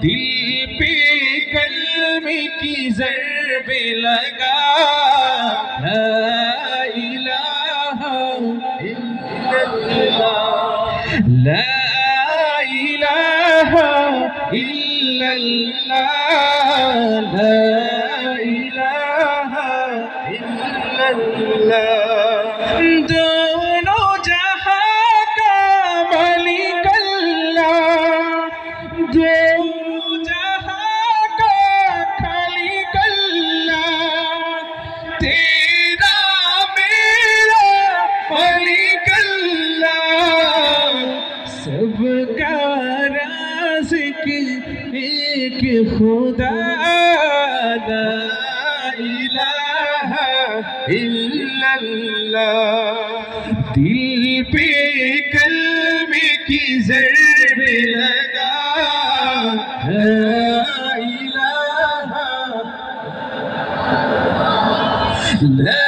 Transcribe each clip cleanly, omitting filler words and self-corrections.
दिल पे कलमे की ज़रब लगा ला इलाहा इल्लल्लाह ला इलाहा इल्लल्लाह ला इलाहा इल्लल्लाह दोनों जहां का मालिक अल्लाह दो जहां का खालिक अल्लाह तेरा मेरा मालिक अल्लाह सबका राज़िक एक खुदा ला इलाहा इल्लल्लाह दिल पे कलमे की ज़रब लगा ला इलाहा ला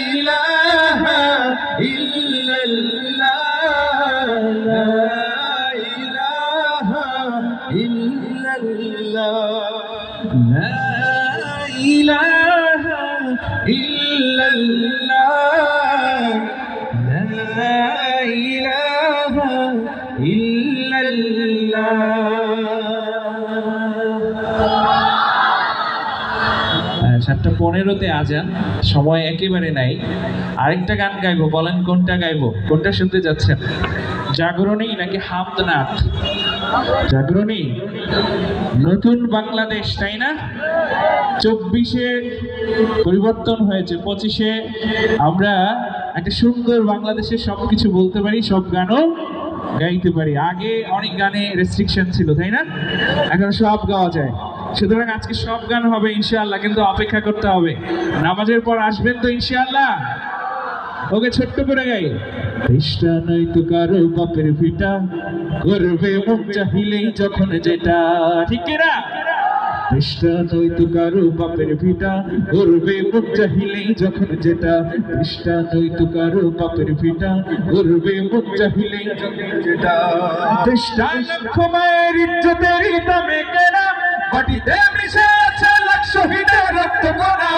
इलाहा इल्लल्लाह ला इलाहा इल्लल्लाह ला इलाहा इल्लल्लाह ला इलाहा इल्लल्लाह। 7:15-তে আজান, সময় একেবারে নাই। আরেকটা গান গাইবো, বলেন কোনটা গাইবো? কোনটা শুনতে যাচ্ছেন? জাগরণী নাকি হামদনাথ? জাগরণী। নতুন বাংলাদেশ, তাই না? 24-এ পরিবর্তন হয়েছে, 25-এ আমরা একটা সুন্দর বাংলাদেশের সবকিছু বলতে পারি, সব গানও গাইতে পারি। আগে অনেক গানে রেস্ট্রিকশন ছিল, তাই না? এখন সব গাওয়া যায়। সুতরাং আজকে সব গান হবে ইনশাআল্লাহ, কিন্তু অপেক্ষা করতে হবে। নামাজের পর আসবেন তো ইনশাআল্লাহ? ওকে, ছোট্ট করে গাই। চেষ্টা নাই তো কারো বাপের ভিটা, করবে মুখ চাহিলেই যখন যেটা, ঠিক কিনা? চেষ্টা নয় তো কারো বাপের ভিটা, করবে মুখ চাহিলেই যখন যেটা। চেষ্টা নয় তো কারো বাপের ভিটা, করবে মুখ চাহিলেই যখন যেটা। চেষ্টা লক্ষ মায়ের ইজ্জতের দামে কেনা, মাটিতে মিশে আছে লাখ শহীদের রক্ত কণা।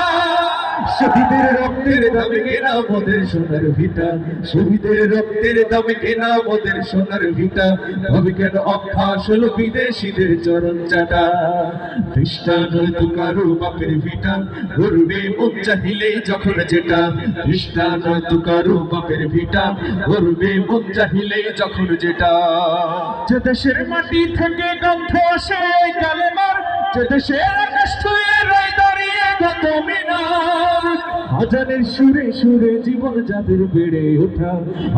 শহীদের রক্তের দামে কেনা মোদের সোনার ভিটা, শহীদের রক্তের দামে কেনা মোদের সোনার ভিটা। হবে কেন অভ্যাস হলো বিদেশিদের চরণ চাটা। চেষ্টা নয় তো কারো বাপের ভিটা, করবে মুখ চাহিলেই যখন যেটা। চেষ্টা নয় তো কারো বাপের ভিটা, করবে মুখ চাহিলেই যখন যেটা। যে দেশের মাটি থেকে গন্ধ আসে ওই কালেমার, যে দেশের আকাশ ছুঁয়ে রয় দাঁড়িয়ে কত মিনার। আজানের সুরে সুরে জীবন যাদের বেড়ে ওঠা,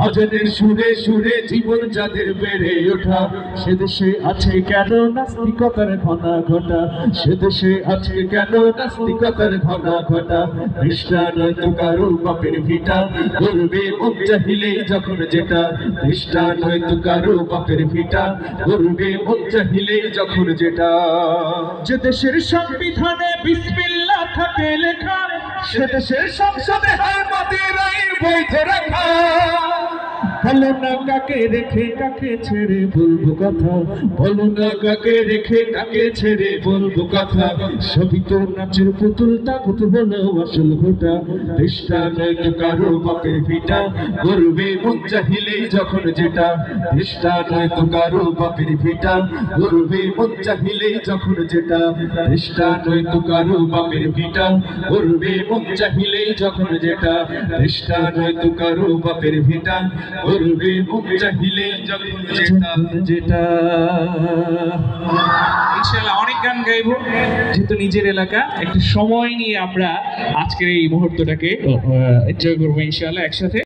আজানের সুরে সুরে জীবন যাদের বেড়ে ওঠা। সে দেশে আছে কেন নাস্তিকতার ঘনা ঘটা, সে দেশে আছে কেন নাস্তিকতার ঘনা ঘটা। চেষ্টা নয় তো কারো বাপের ভিটা, করবে মুখ চাহিলেই যখন যেটা। চেষ্টা নয় তো কারো বাপের ভিটা, করবে মুখ চাহিলেই যখন যেটা। যে দেশের সংবিধানে বিসমিল্লাহ থাকে লেখা, সে দেশের সংসদে হয় মোদের আইন বৈধ রাখা। বলো না কাকে রেখে কাকে ছেড়ে বলবো কথা, বলো না কাকে রেখে কাকে ছেড়ে বলবো কথা। সবই তো নাচের পুতুল, তাগুত হলো আসল ঘোটা। চেষ্টা নয় তো কারো বাপের ভিটা, করবে মুখ চাহিলেই যখন যেটা। চেষ্টা নয় তো কারো বাপের ভিটা, করবে মুখ চাহিলেই যখন যেটা। চেষ্টা নয় তো কারো বাপের ভিটা, করবে মুখ চাহিলেই যখন যেটা। চেষ্টা নয় তো কারো বাপের ভিটা, করবে মুখ চাহিলেই যখন যেটা। ইনশাআল্লাহ অনেক গান গাইবো, যেহেতু নিজের এলাকা। একটু সময় নিয়ে আমরা আজকের এই মুহূর্তটাকে এনজয় করবো ইনশাআল্লাহ একসাথে।